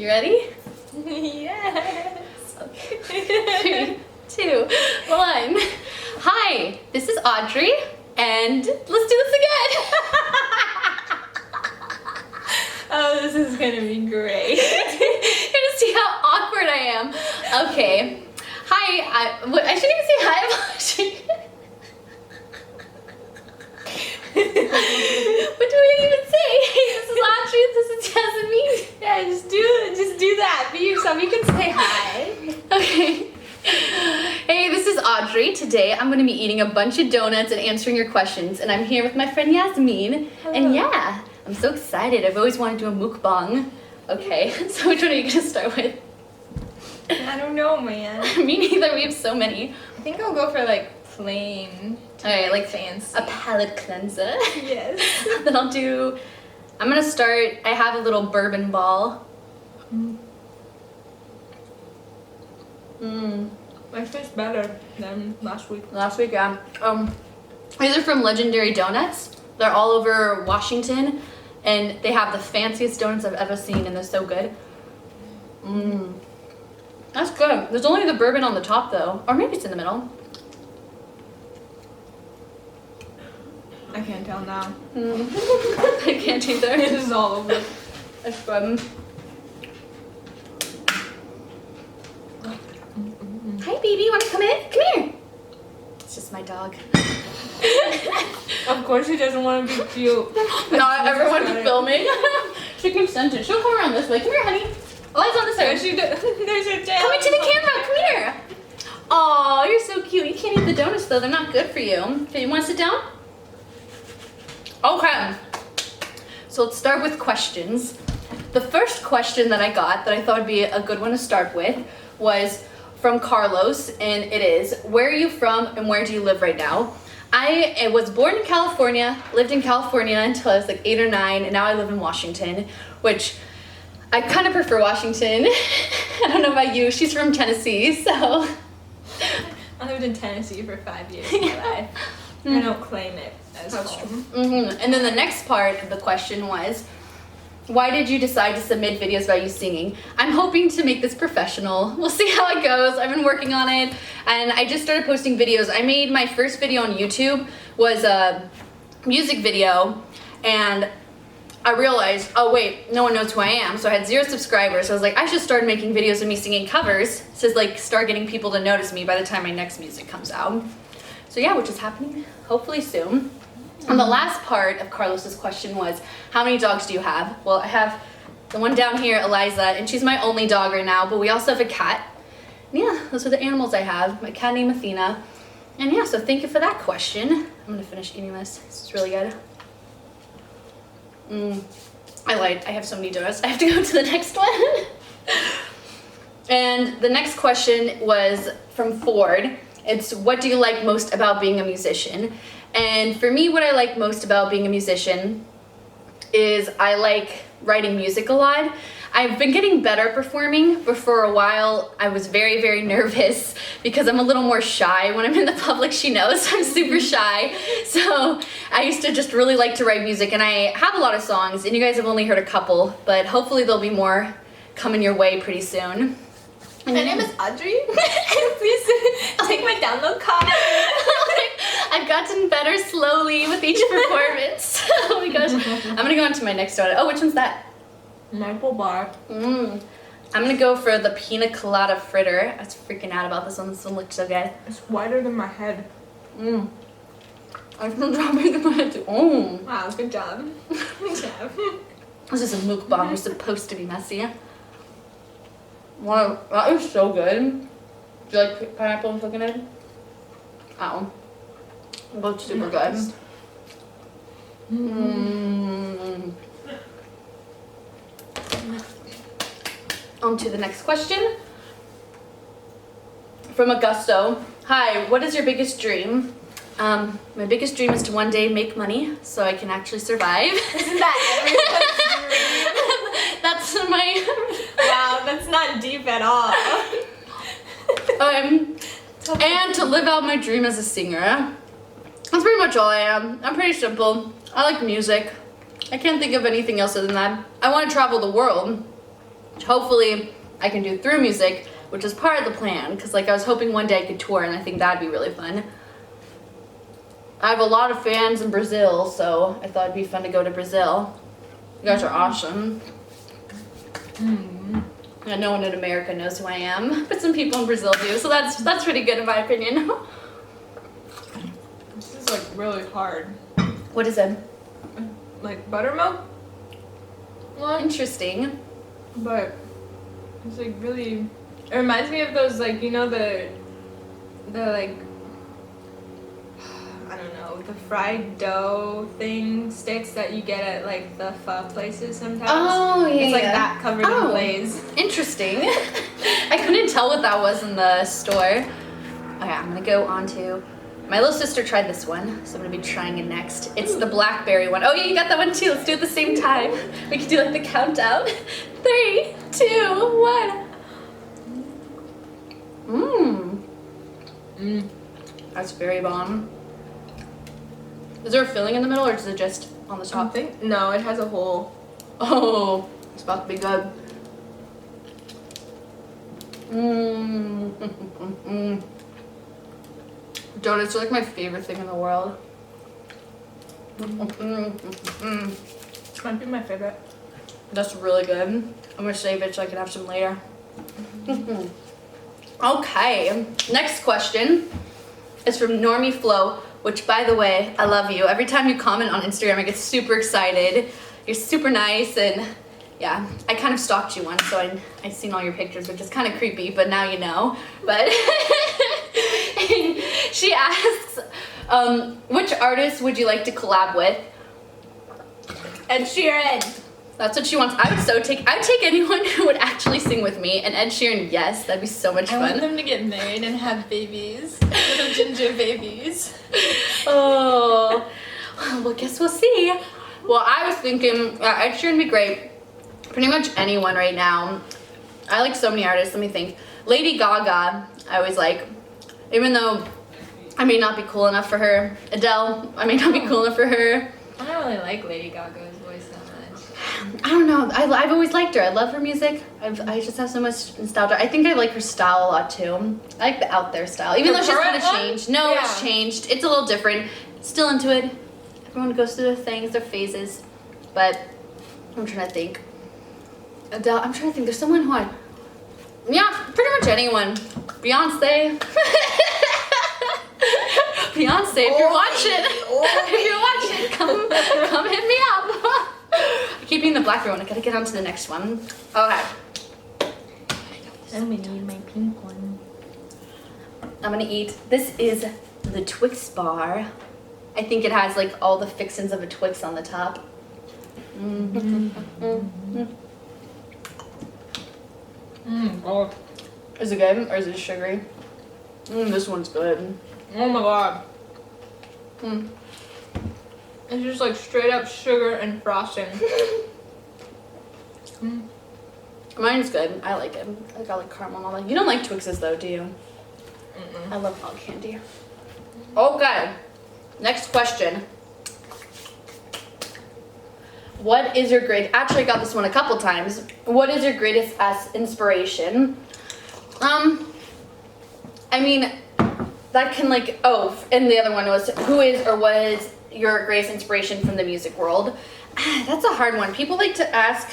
You ready? Yes. Okay. 3, 2, 1. Hi, this is Audrey, and let's do this again. Oh, this is gonna be great. You're gonna see how awkward I am. Okay. Hi, I shouldn't even say hi, I'm Audrey. What do I even say? This is Audrey, this is Jasmine. Yeah, just do that. Be yourself. You can say hi. Okay. Hey, this is Audrey. Today I'm going to be eating a bunch of donuts and answering your questions. And I'm here with my friend Yasmin. Hello. And yeah, I'm so excited. I've always wanted to do a mukbang. Okay, so which one are you going to start with? I don't know, man. Me neither. We have so many. I think I'll go for like plain. Alright, like fancy. a palate cleanser. Yes. Then I'm going to start, I have a little Bourbon Ball. My tastes better than last week. Last week, yeah. These are from Legendary Donuts. They're all over Washington, and they have the fanciest donuts I've ever seen, and they're so good. That's good. There's only the bourbon on the top, though, or maybe it's in the middle. I can't tell now. I can't either. This is all over. It's good. Hi, baby. You want to come in? Come here. It's just my dog. Of course, she doesn't want to be cute. Not everyone's filming. She consented. She'll come around this way. Come here, honey. Eli's on this side. There's your tail. Come into the camera. Come here. Oh, you're so cute. You can't eat the donuts though. They're not good for you. Okay, you want to sit down? Okay. So let's start with questions. The first question that I got that I thought would be a good one to start with was from Carlos, and it is, where are you from and where do you live right now? I was born in California, lived in California until I was like 8 or 9, and now I live in Washington, which I kind of prefer Washington. I don't know about you. She's from Tennessee, so. I lived in Tennessee for 5 years of my life. I don't claim it as home. And then the next part of the question was, why did you decide to submit videos about you singing? I'm hoping to make this professional. We'll see how it goes. I've been working on it, and I just started posting videos. I made my first video on YouTube was a music video, and I realized, oh wait, no one knows who I am, so I had 0 subscribers. So I was like, I should start making videos of me singing covers to like start getting people to notice me by the time my next music comes out. So yeah, which is happening hopefully soon. And the last part of Carlos's question was, how many dogs do you have? Well, I have the one down here, Eliza, and she's my only dog right now, but we also have a cat. And yeah, those are the animals I have. My cat named Athena. And yeah, so thank you for that question. I'm gonna finish eating this. This is really good. I lied, I have so many donuts. I have to go to the next one. And the next question was from Ford. It's, what do you like most about being a musician? And for me, what I like most about being a musician is I like writing music a lot. I've been getting better performing, but for a while I was very, very nervous because I'm a little more shy when I'm in the public. She knows I'm super shy. So I used to just really like to write music, and I have a lot of songs, and you guys have only heard a couple, but hopefully there'll be more coming your way pretty soon. My name is Audrey. Please take my download card. I've gotten better slowly with each performance. Oh my gosh. I'm gonna go into my next donut. Oh, which one's that? Maple bar. I'm gonna go for the pina colada fritter. I was freaking out about this one. This one looks so good. It's wider than my head. I've been dropping my head too. Wow, good job. Good job. This is a mukbang. We're supposed to be messy. Wow, that is so good. Do you like pineapple and coconut? Oh. Both super good. On to the next question. From Augusto. Hi, what is your biggest dream? My biggest dream is to one day make money so I can actually survive. Isn't that everyone's dream? That's my... Wow, that's not deep at all. And to live out my dream as a singer. That's pretty much all I am. I'm pretty simple. I like music. I can't think of anything else other than that. I want to travel the world. which hopefully I can do through music, which is part of the plan, because like I was hoping one day I could tour, and I think that'd be really fun. I have a lot of fans in Brazil, so I thought it'd be fun to go to Brazil. You guys are awesome. Yeah, no one in America knows who I am, but some people in Brazil do, so that's pretty good in my opinion. This is like really hard. What is it? Like buttermilk? Well, Interesting. but it's like really. It reminds me of those like, you know, the like, I don't know, the fried dough sticks that you get at like the pho places sometimes. Oh, yeah. It's like that covered in glaze. Interesting. I couldn't tell what that was in the store. Okay, I'm gonna go on to. My little sister tried this one, so I'm gonna be trying it next. It's the blackberry one. Oh yeah, you got that one too. Let's do it at the same time. We can do like the countdown. 3, 2, 1. That's very bomb. Is there a filling in the middle, or is it just on the top? No, it has a hole. Oh, it's about to be good. Donuts are like my favorite thing in the world. Might be my favorite. That's really good. I'm gonna save it so I can have some later. Okay, next question is from Normie Flo, which by the way, I love you. Every time you comment on Instagram, I get super excited. You're super nice, and yeah, I kind of stalked you once, so I've seen all your pictures, which is kind of creepy, but now you know. But she asks, which artist would you like to collab with? Ed Sheeran. That's what she wants. I would take anyone who would actually sing with me, and Ed Sheeran, yes, that'd be so much I fun. want them to get married and have babies. Little ginger babies. Oh, well, guess we'll see. Well, I was thinking Ed Sheeran would be great. Pretty much anyone right now. I like so many artists. Let me think. Lady Gaga, I always like. Even though I may not be cool enough for her. Adele, I may not be cool enough for her. I don't really like Lady Gaga's voice that much. I don't know. I've always liked her. I love her music. I just have so much nostalgia. I think I like her style a lot too. I like the out there style. Even though she's kind of changed. No, Yeah. it's changed. It's a little different. Still into it. Everyone goes through their things, their phases. But I'm trying to think. Adele, I'm trying to think. There's someone who yeah, pretty much anyone. Beyonce. Beyonce, if you're watching, come hit me up. I keep eating the blackberry one. I gotta get on to the next one. Okay. I'm gonna need my pink one. I'm gonna eat. This is the Twix bar. I think it has like all the fixins of a Twix on the top. Oh. Is it good or is it sugary? This one's good. Oh my god. It's just like straight up sugar and frosting. Mine's good. I like it. I got like caramel and all that. You don't like Twixes though, do you? I love all candy. Okay. Next question. What is your actually I got this one a couple times. What is your greatest inspiration? I mean, that can like, and the other one was, who is or was your greatest inspiration from the music world? That's a hard one. People like to ask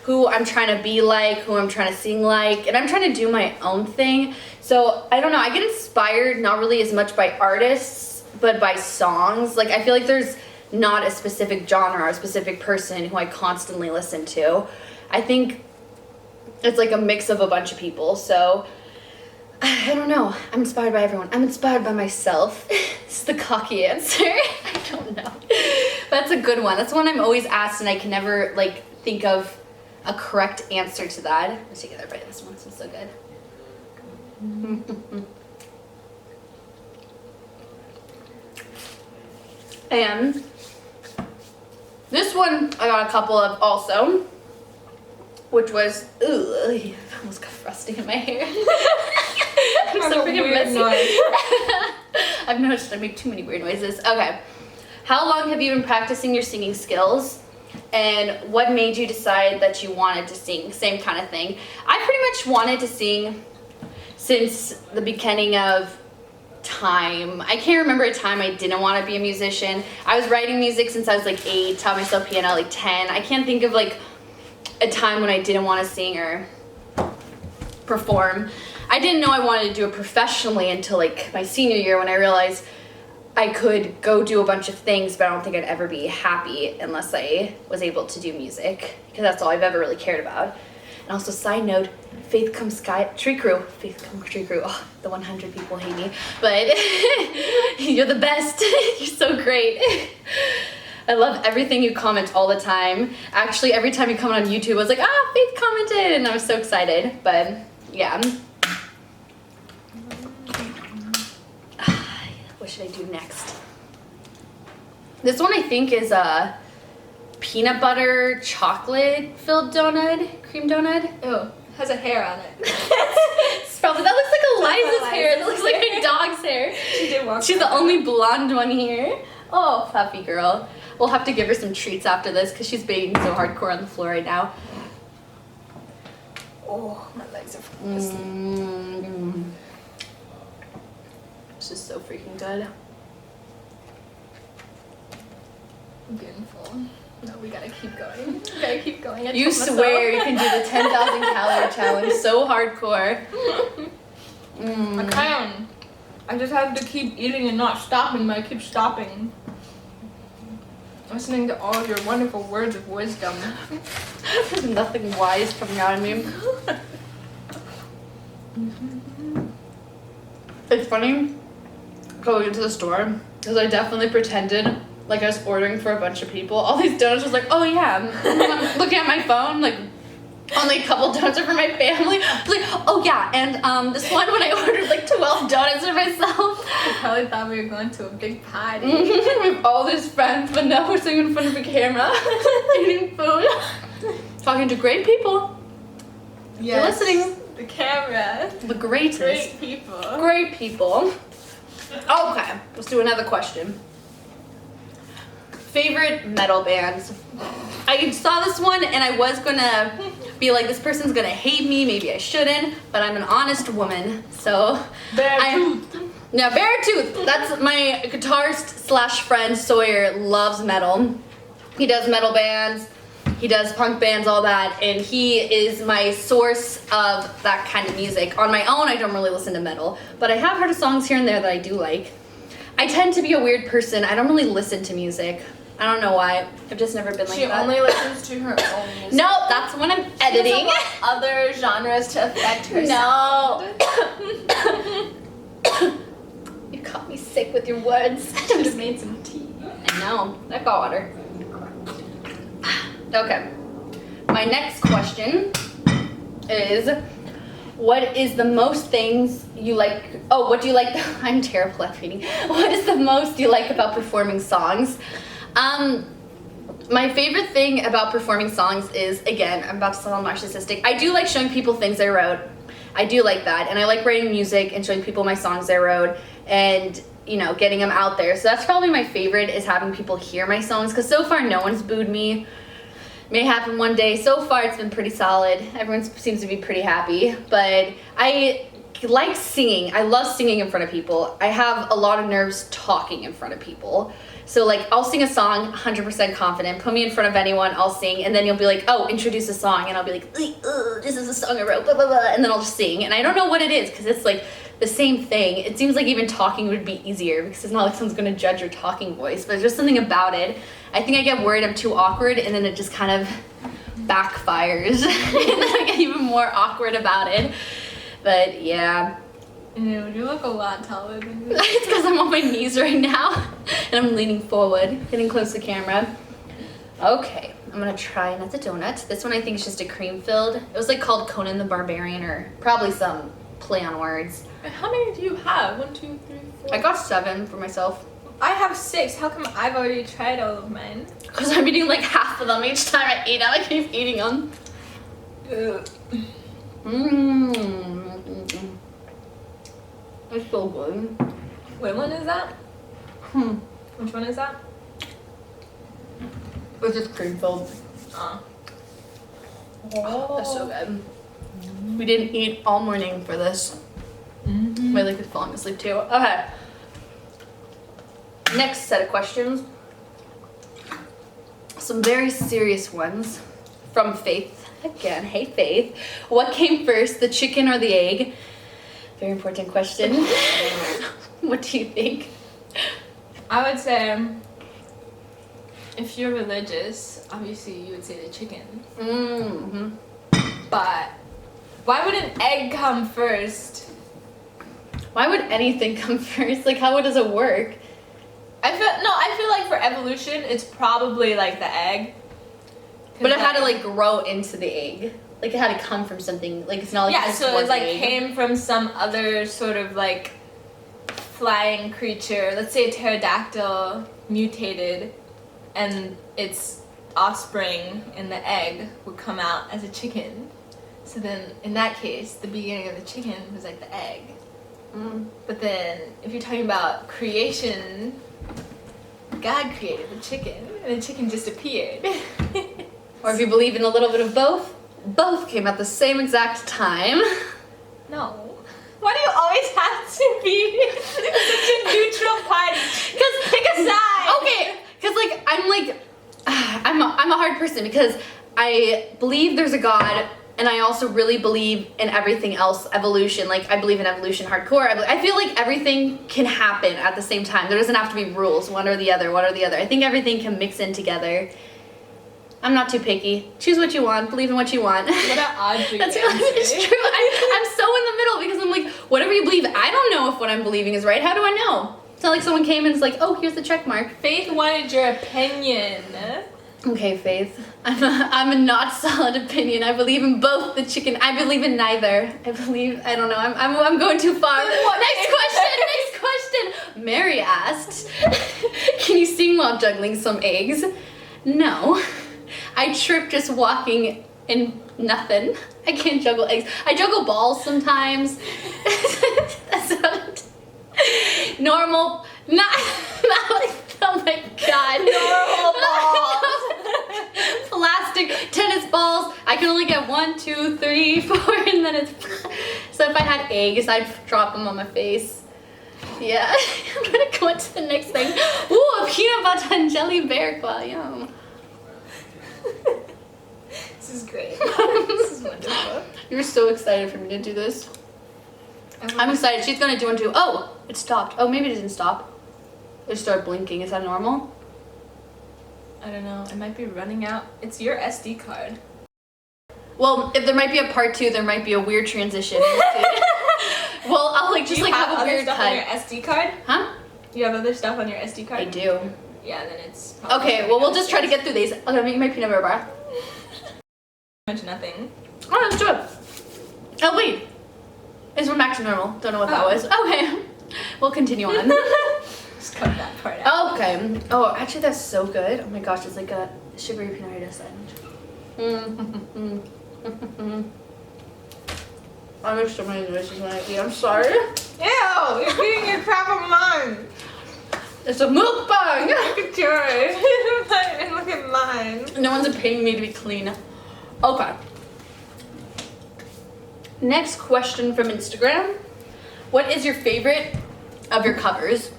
who I'm trying to be like, who I'm trying to sing like, and I'm trying to do my own thing. So I don't know, I get inspired not really as much by artists, but by songs. Like I feel like there's not a specific genre or a specific person who I constantly listen to. I think it's like a mix of a bunch of people. So I don't know. I'm inspired by everyone. I'm inspired by myself. This is the cocky answer. I don't know. That's a good one. That's one I'm always asked, and I can never like think of a correct answer to that. Let's take another bite of this one. This one's so good. And this one I got a couple of also, which was, I almost got frosting in my hair. I'm so freaking messy. I've noticed I make too many weird noises. Okay. How long have you been practicing your singing skills? And what made you decide that you wanted to sing? Same kind of thing. I pretty much wanted to sing since the beginning of time. I can't remember a time I didn't want to be a musician. I was writing music since I was like 8, taught myself piano at like 10. I can't think of like a time when I didn't want to sing or perform. I didn't know I wanted to do it professionally until like my senior year when I realized I could go do a bunch of things, but I don't think I'd ever be happy unless I was able to do music, because that's all I've ever really cared about. And also, side note, Faith Come Tree Crew. Oh, the 100 people hate me, but you're the best. You're so great. I love everything you comment all the time. Actually, every time you comment on YouTube, I was like, Faith commented, and I was so excited. But yeah. What should I do next? This one I think is a peanut butter chocolate filled donut, cream donut. Oh, has a hair on it. It's probably, that looks like Eliza's hair. That looks like my dog's hair. She did walk. She's the only blonde one here. Oh, puppy girl. We'll have to give her some treats after this because she's being so hardcore on the floor right now. Oh, my legs are falling asleep. This is so freaking good. I'm getting full. No, we gotta keep going. We gotta keep going. You swear you can do the 10,000 calorie challenge so hardcore. I can. I just have to keep eating and not stopping, but I keep stopping. Listening to all of your wonderful words of wisdom. There's nothing wise coming out of me. It's funny going into the store because I definitely pretended like I was ordering for a bunch of people. All these donuts was like, oh yeah. I'm looking at my phone, like only a couple donuts are for my family. I was like, oh yeah, and this one when I ordered like 12 donuts for myself. I probably thought we were going to a big party. With all these friends, but now we're sitting in front of a camera, eating food, talking to great people. Yes. You're listening. The camera. The greatest. Great people. Great people. Okay, let's do another question. Favorite metal bands. I saw this one and I was gonna be like, this person's gonna hate me, maybe I shouldn't, but I'm an honest woman, so Beartooth. Yeah, Beartooth. That's my guitarist slash friend Sawyer loves metal. He does metal bands, he does punk bands, all that, and he is my source of that kind of music. On my own, I don't really listen to metal, but I have heard of songs here and there that I do like. I tend to be a weird person. I don't really listen to music. I don't know why. I've just never been like She that. only listens to her own music. No, that's when I'm editing. She doesn't want other genres to affect her No. You got me sick with your words. Should have made some tea. I know. I've got water. Okay. My next question is, what is the most things you like? Oh, what do you like? I'm terrible at reading. What is the most you like about performing songs? My favorite thing about performing songs is, again, I'm about to sound narcissistic. I do like showing people things I wrote. I do like that. And I like writing music and showing people my songs I wrote and, you know, getting them out there. So that's probably my favorite, is having people hear my songs. Because so far, no one's booed me. May happen one day. So far, it's been pretty solid. Everyone seems to be pretty happy. But I like singing. I love singing in front of people. I have a lot of nerves talking in front of people. So like, I'll sing a song 100% confident, put me in front of anyone, I'll sing, and then you'll be like, oh, introduce a song, and I'll be like, this is a song I wrote, blah, blah, blah, and then I'll just sing. And I don't know what it is, because it's like the same thing. It seems like even talking would be easier, because it's not like someone's gonna judge your talking voice, but there's just something about it. I think I get worried I'm too awkward, and then it just kind of backfires, and then I get even more awkward about it. But yeah. Ew, you look a lot taller than me. It's because I'm on my knees right now and I'm leaning forward, getting close to the camera. Okay, I'm gonna try another donut. This one I think is just a cream filled. It was like called Conan the Barbarian, or probably some play on words. How many do you have? 1, 2, 3, 4. I got 7 for myself. I have 6. How come I've already tried all of mine? Because I'm eating like half of them each time I eat them. I keep eating them. It's so good. What one is that? Which one is that? It's just cream filled. Oh. That's so good. We didn't eat all morning for this. My leg is falling asleep too. Okay. Next set of questions. Some very serious ones from Faith. Again, hey Faith. What came first, the chicken or the egg? Very important question. What do you think? I would say, if you're religious, obviously you would say the chicken. Mm-hmm. But why would an egg come first? Why would anything come first? Like, how does it work? I feel like for evolution, it's probably like the egg. But it had to like grow into the egg. Like it had to come from something. Like it's not like yeah, this so was it like egg. came from some other sort of like flying creature. Let's say a pterodactyl mutated, and its offspring in the egg would come out as a chicken. So then, in that case, the beginning of the chicken was like the egg. But then, if you're talking about creation, God created the chicken, and the chicken just appeared. Or if you believe in a little bit of both came at the same exact time. No. Why do you always have to be such a neutral party? Because pick a side. Okay, because like I'm a hard person because I believe there's a God, and I also really believe in everything else, evolution. Like I believe in evolution hardcore. I feel like everything can happen at the same time. There doesn't have to be rules, one or the other. I think everything can mix in together. I'm not too picky. Choose what you want. Believe in what you want. What an odd thing. That's it's true. I'm so in the middle because I'm like, whatever you believe, I don't know if what I'm believing is right. How do I know? It's not like someone came and it's like, oh, here's the check mark. Faith wanted your opinion. Okay, Faith. I'm a not solid opinion. I believe in both the chicken. I believe in neither. I don't know. I'm going too far. Next question. Mary asked, can you sing while juggling some eggs? No. I trip just walking in nothing. I can't juggle eggs. I juggle balls sometimes. That's not normal. Not like, oh my god. Normal balls. Plastic tennis balls. I can only get 1, 2, 3, 4, and then it's. So if I had eggs, I'd drop them on my face. Yeah. I'm gonna go on to the next thing. Ooh, a peanut butter and jelly bear claw. Yum. This is great. This is wonderful. You were so excited for me to do this. I'm excited. She's gonna do one too. Oh, it stopped. Oh, maybe it didn't stop. It started blinking. Is that normal? I don't know. It might be running out. It's your SD card. Well, if there might be a part 2, there might be a weird transition. Well, I'll like just like have a weird stuff cut. on your SD card? Huh? You have other stuff on your SD card? I do. Yeah, then it's. Okay. Well, we'll just try to get through these. I'm gonna make my peanut butter bar. Much nothing. Oh, let's do it. Oh wait, it's from back to normal. Don't know what that was. Okay, we'll continue on. Just cut that part out. Okay. Oh, actually, that's so good. Oh my gosh, it's like a sugary peanut sandwich. I make so many noises when I eat. I'm sorry. Ew! You're eating your crap on mine. It's a mukbang. Look at yours. And look at mine. No one's paying me to be clean. Okay. Next question from Instagram. What is your favorite of your covers?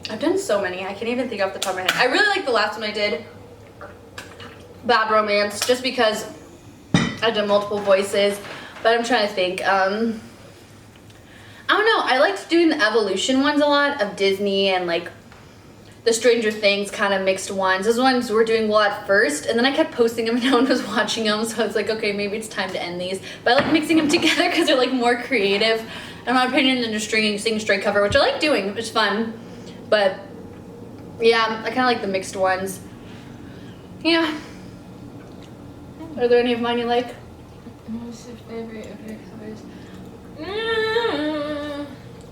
I've done so many. I can't even think off the top of my head. I really like the last one I did, Bad Romance, just because I did multiple voices. But I'm trying to think. I don't know. I liked doing the evolution ones a lot of Disney and like the Stranger Things kind of mixed ones. Those ones were doing well at first, and then I kept posting them and no one was watching them, so I was like, okay, maybe it's time to end these. But I like mixing them together because they're like more creative, in my opinion, than just sing straight cover, which I like doing. It's fun. But yeah, I kind of like the mixed ones. Yeah. Are there any of mine you like? What's your favorite of your covers?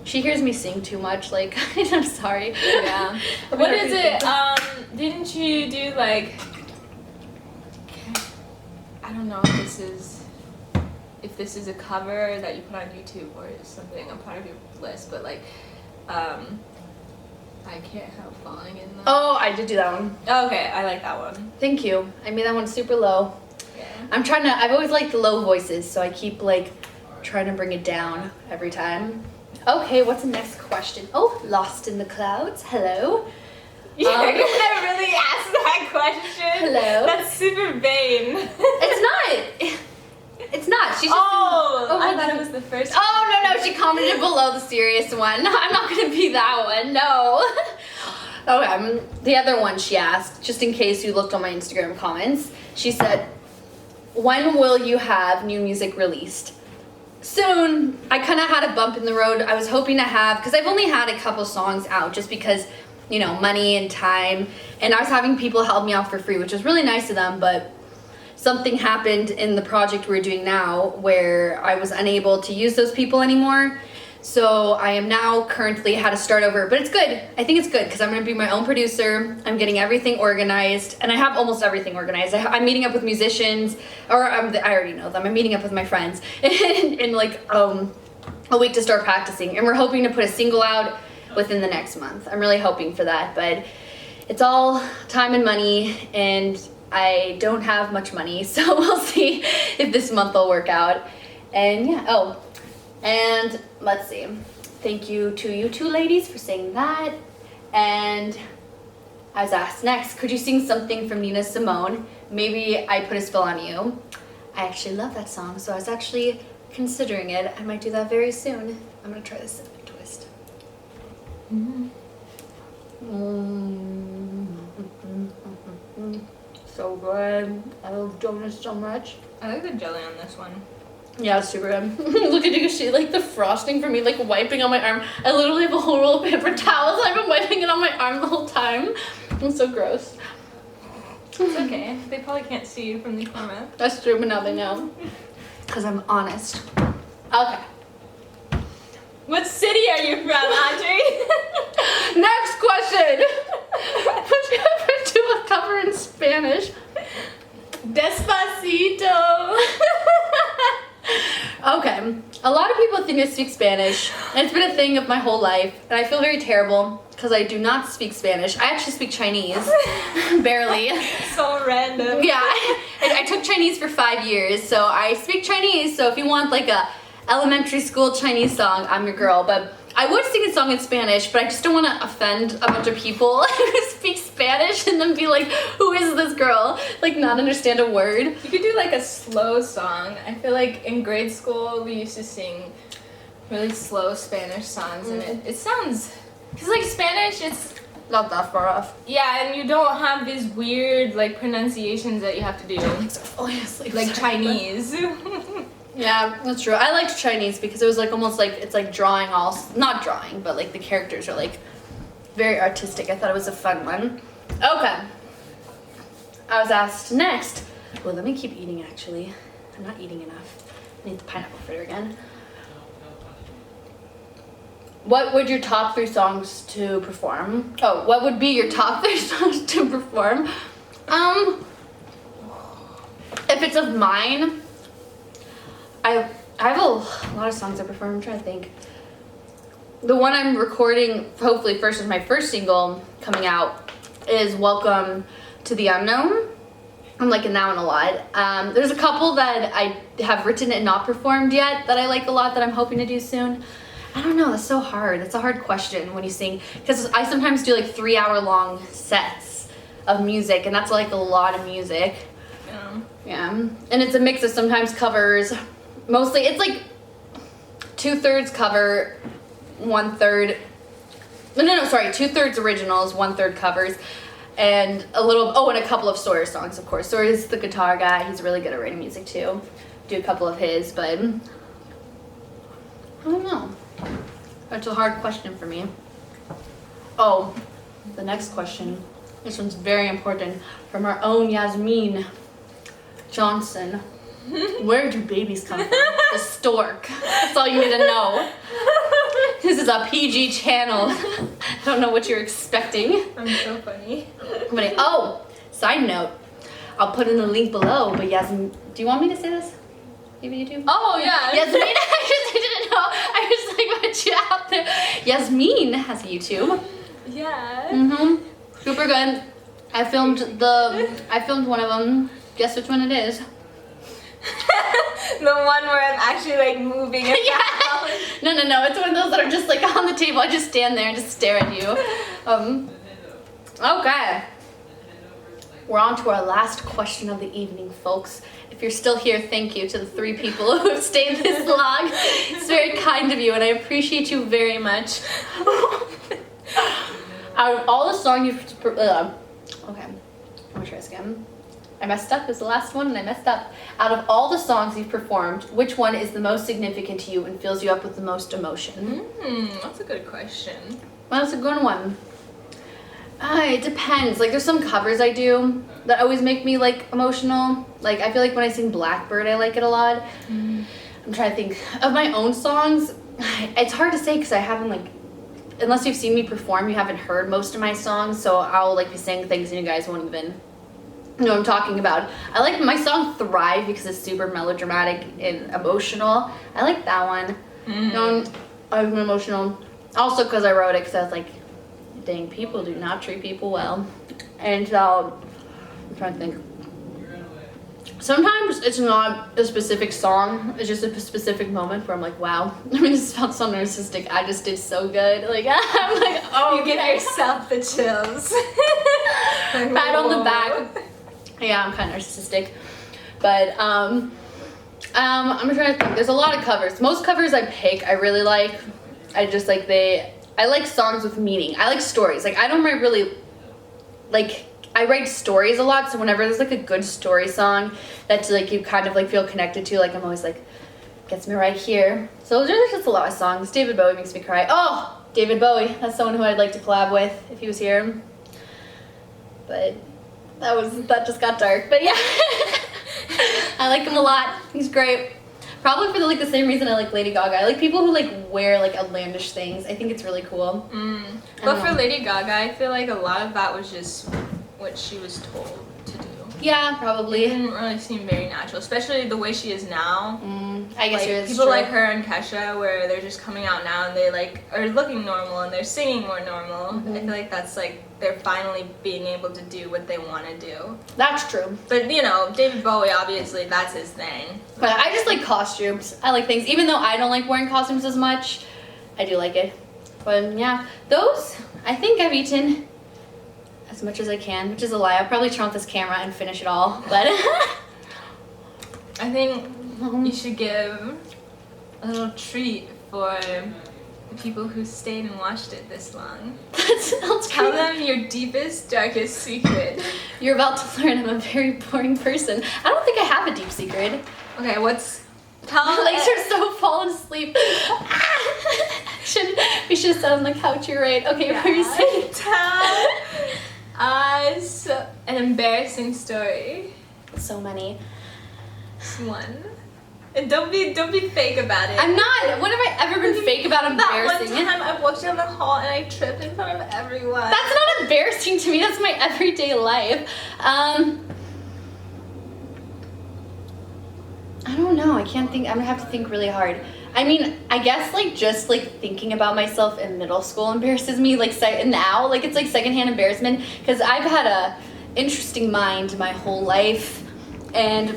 She hears me sing too much, like, I'm sorry. Yeah. What is it? Didn't you do like, I don't know if this is a cover that you put on YouTube or something, a part of your list, but like, I can't help falling in love. Oh, I did do that one. Okay, I like that one. Thank you. I made that one super low. Yeah. I've always liked the low voices, so I keep like trying to bring it down every time. Okay, what's the next question? Oh, Lost in the Clouds. Hello. You're gonna really ask that question? Hello. That's super vain. It's not. It's not. She's just. I thought it was the first. Oh no, she commented below the serious one. No, I'm not gonna be that one. No. Okay. The other one she asked, just in case you looked on my Instagram comments, she said, "When will you have new music released?" Soon. I kind of had a bump in the road. I was hoping to have, because I've only had a couple songs out, just because, you know, money and time, and I was having people help me out for free, which was really nice of them, but something happened in the project we're doing now where I was unable to use those people anymore. So I am now currently had to start over, but it's good. I think it's good because I'm going to be my own producer. I'm getting everything organized, and I have almost everything organized. I'm meeting up with musicians, or I already know them. I'm meeting up with my friends in like a week to start practicing, and we're hoping to put a single out within the next month. I'm really hoping for that, but it's all time and money, and I don't have much money, so we'll see if this month will work out. And yeah, and let's see. Thank you to you two ladies for saying that. And I was asked next, could you sing something from Nina Simone? Maybe I Put a Spell on You. I actually love that song, so I was actually considering it. I might do that very soon. I'm gonna try this cinnamon twist. So good. I love donuts so much. I like the jelly on this one. Yeah, it's super good. Look at you see like the frosting for me, like wiping on my arm. I literally have a whole roll of paper towels. I've been wiping it on my arm the whole time. It's so gross. It's okay. They probably can't see you from the camera. That's true, but now they know. Because I'm honest. Okay. What city are you from, Audrey? Next question. Would you ever do a cover in Spanish? Despacito. Okay, a lot of people think I speak Spanish, and it's been a thing of my whole life, and I feel very terrible because I do not speak Spanish. I actually speak Chinese, barely. So random. Yeah, I took Chinese for 5 years, so I speak Chinese, so if you want like a elementary school Chinese song, I'm your girl, but I would sing a song in Spanish, but I just don't want to offend a bunch of people who speak Spanish and then be like, who is this girl? Like, not understand a word. You could do like a slow song. I feel like in grade school we used to sing really slow Spanish songs, and it sounds, because like Spanish, it's Not that far off. yeah, and you don't have these weird like pronunciations that you have to do, Oh, yes, like Chinese. Yeah, that's true. I liked Chinese because it was like almost like it's like drawing not drawing, but like the characters are like very artistic. I thought it was a fun one. Okay. I was asked next. Well, let me keep eating actually. I'm not eating enough. I need the pineapple fritter again. What would your top 3 songs to perform? Oh, what would be your top 3 songs to perform? If it's of mine, I have a lot of songs I perform. I'm trying to think. The one I'm recording, hopefully first, is my first single coming out, is Welcome to the Unknown. I'm liking that one a lot. There's a couple that I have written and not performed yet that I like a lot that I'm hoping to do soon. I don't know, that's so hard. That's a hard question when you sing, because I sometimes do like 3-hour-long sets of music, and that's like a lot of music. Yeah, and it's a mix of sometimes covers. Mostly, it's like 2/3 cover, 1/3. No, sorry, 2/3 originals, 1/3 covers, and a little. Oh, and a couple of Sawyer songs, of course. Sawyer's the guitar guy. He's really good at writing music too. Do a couple of his, but I don't know. That's a hard question for me. Oh, the next question. This one's very important, from our own Yasmin Johnson. Where do babies come from? The stork. That's all you need to know. This is a PG channel. I don't know what you're expecting. I'm so funny. But side note, I'll put in the link below, but Yasmin, do you want me to say this? Maybe you do? Oh yeah. Yasmin, I didn't know. I just like put you out there. Yasmin has a YouTube. Yeah. Super good. I filmed one of them. Guess which one it is? The one where I'm actually like moving it. Yeah. No. It's one of those that are just like on the table. I just stand there and just stare at you. Okay. We're on to our last question of the evening, folks. If you're still here, thank you to the 3 people who have stayed this long. It's very kind of you, and I appreciate you very much. Out of all the songs you've... okay, I'm gonna try this again. I messed up. It was the last one, and I messed up. Out of all the songs you've performed, which one is the most significant to you and fills you up with the most emotion? That's a good question. Well, that's a good one. It depends. Like, there's some covers I do that always make me, like, emotional. Like, I feel like when I sing Blackbird, I like it a lot. I'm trying to think of my own songs. It's hard to say because I haven't, like, unless you've seen me perform, you haven't heard most of my songs. So I'll, like, be saying things and you guys won't even know what I'm talking about. I like my song Thrive because it's super melodramatic and emotional. I like that one. I'm emotional. Also because I wrote it because I was like, dang, people do not treat people well. And so, I'm trying to think. Sometimes it's not a specific song, it's just a specific moment where I'm like, wow. I mean, this felt so narcissistic. I just did so good. Like, I'm like, oh. You give yourself the chills. Pat on the back. Yeah, I'm kind of narcissistic. But, I'm trying to think. There's a lot of covers. Most covers I pick, I really like. I like songs with meaning. I like stories. Like, I don't write really, like, I write stories a lot, so whenever there's, like, a good story song that, like, you kind of, like, feel connected to, like, I'm always, like, gets me right here. So there's just a lot of songs. David Bowie makes me cry. Oh, David Bowie. That's someone who I'd like to collab with if he was here. But that just got dark. But, yeah. I like him a lot. He's great. Probably for the same reason I like Lady Gaga. I like people who like wear like outlandish things. I think it's really cool. But for Lady Gaga, I feel like a lot of that was just what she was told to do. Yeah, probably. It didn't really seem very natural, especially the way she is now. I guess like, people like her and Kesha, where they're just coming out now and they like are looking normal and they're singing more normal. I feel like that's like they're finally being able to do what they want to do. That's true. But you know, David Bowie, obviously, that's his thing. But I just like costumes. I like things, even though I don't like wearing costumes as much. I do like it. But yeah, those I think I've eaten as much as I can, which is a lie. I'll probably turn off this camera and finish it all. But I think you should give a little treat for the people who stayed and watched it this long. Tell them your deepest, darkest secret. You're about to learn I'm a very boring person. I don't think I have a deep secret. Okay, My legs are so falling asleep. We should have sat on the couch, you're right. Okay, what are you saying? Tell us an embarrassing story. So many. Just one. And don't be fake about it. I'm not. When have I ever been fake about embarrassing? That one time I walked down the hall and I tripped in front of everyone. That's not embarrassing to me. That's my everyday life. I don't know. I can't think. I'm gonna have to think really hard. I mean, I guess like just like thinking about myself in middle school embarrasses me. Like now, like it's like secondhand embarrassment because I've had a interesting mind my whole life, and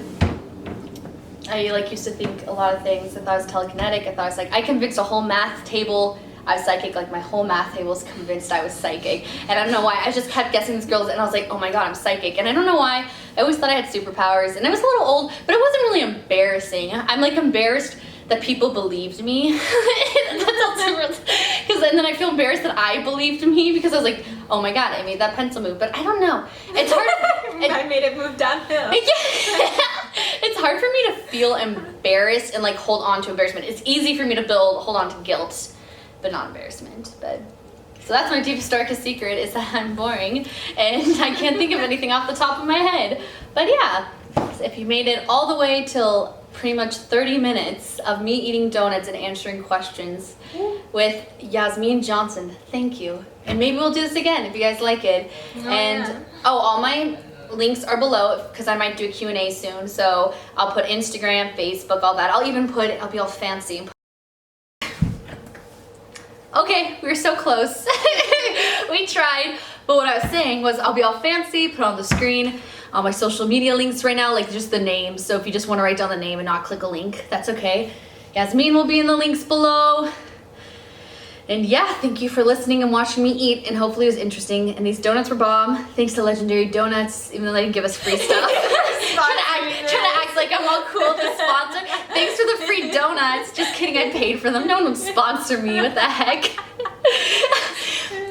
I like used to think a lot of things. I thought I was telekinetic. I thought I was like, I convinced a whole math table I was psychic. Like my whole math table was convinced I was psychic. And I don't know why. I just kept guessing these girls and I was like, oh my God, I'm psychic. And I don't know why. I always thought I had superpowers. And I was a little old, but it wasn't really embarrassing. I'm like embarrassed that people believed me. Because and then I feel embarrassed that I believed me because I was like, oh my God, I made that pencil move. But I don't know. It's hard. I made it move downhill. It's hard for me to feel embarrassed and like hold on to embarrassment. It's easy for me to hold on to guilt, but not embarrassment. But so that's my deepest, darkest secret is that I'm boring and I can't think of anything off the top of my head. But yeah, so if you made it all the way till pretty much 30 minutes of me eating donuts and answering questions with Yasmin Johnson, thank you. And maybe we'll do this again if you guys like it. All my links are below because I might do a Q&A soon. So I'll put Instagram, Facebook, all that. I'll be all fancy. Okay, we're so close. We tried, but what I was saying was I'll be all fancy, put on the screen my social media links right now, like just the names. So if you just want to write down the name and not click a link, that's okay. Yasmin will be in the links below. And yeah, thank you for listening and watching me eat, and hopefully it was interesting. And these donuts were bomb. Thanks to Legendary Donuts, even though they didn't give us free stuff. trying to act like I'm all cool to sponsor. Thanks for the free donuts. Just kidding, I paid for them. No one would sponsor me, what the heck?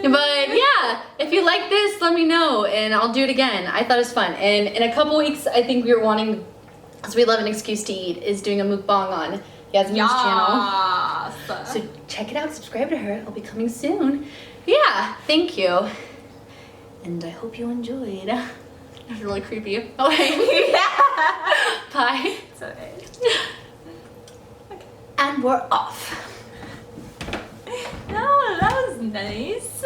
But yeah, if you like this, let me know and I'll do it again. I thought it was fun. And in a couple weeks, I think we were wanting, because we love an excuse to eat, is doing a mukbang on Yasmin's channel. So check it out, subscribe to her. It'll be coming soon. Yeah, thank you. And I hope you enjoyed. That was really creepy. Okay. Yeah. Bye. It's okay. And we're off. No, that was nice.